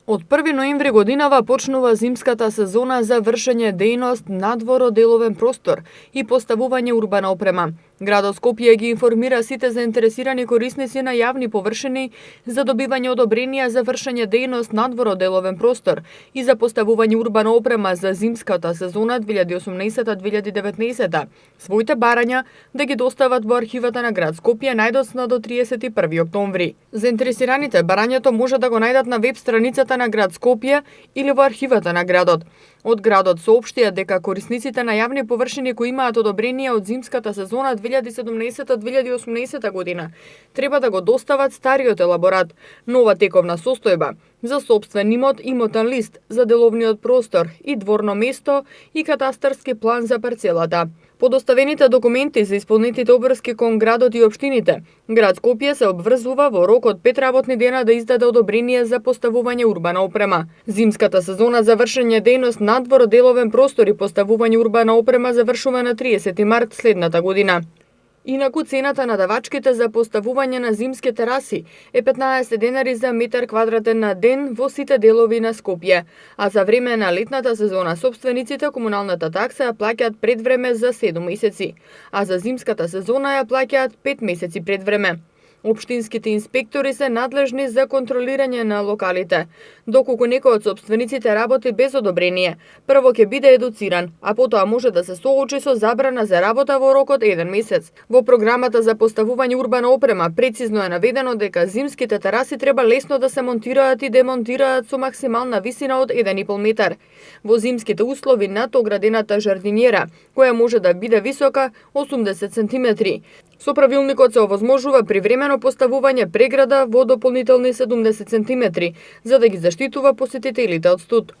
Од 1 ноември годинава почнува зимската сезона за вршење дејност надвор од деловен простор и поставување урбана опрема. Градот Скопје ги информира сите заинтересирани корисници на јавни површини за добивање одобренија за вршење дејност надвор од деловен простор и за поставување урбана опрема за зимската сезона 2018-2019. Своите барања да ги достават во архивата на град Скопје најдоцна до 31 октомври. Заинтересираните барањето може да го најдат на веб страницата на град Скопје или во архивата на градот. Од градот соопштија дека корисниците на јавни површини кои имаат одобрение од зимската сезона 2017-2018 година треба да го достават стариот елаборат, нова тековна состојба за сопствен имот, имотен лист за деловниот простор и дворно место и катастарски план за парцелата. По доставените документи за исполнетите обврски кон градот и општините, град Скопје се обврзува во рок од 5 работни дена да издаде одобрение за поставување урбана опрема. Зимската сезона за вршење дејност надвор од деловен простор и поставување урбана опрема завршува на 30 март следната година. Инаку цената на давачките за поставување на зимски тераси е 15 денари за метар квадратен на ден во сите делови на Скопје, а за време на летната сезона собствениците комуналната такса ја плаќаат пред време за 7 месеци, а за зимската сезона ја плаќаат 5 месеци пред време. Општинските инспектори се надлежни за контролирање на локалите. Доколку некој од собствениците работи без одобрение, прво ќе биде едуциран, а потоа може да се соочи со забрана за работа во рок од 1 месец. Во програмата за поставување урбана опрема прецизно е наведено дека зимските тераси треба лесно да се монтираат и демонтираат со максимална висина од 1,5 метар. Во зимските услови над оградената жардинјера, која може да биде висока 80 сантиметри. Со правилникот се овозможува привремено поставување преграда во дополнителни 70 сантиметри, за да ги заштитува посетителите од студ.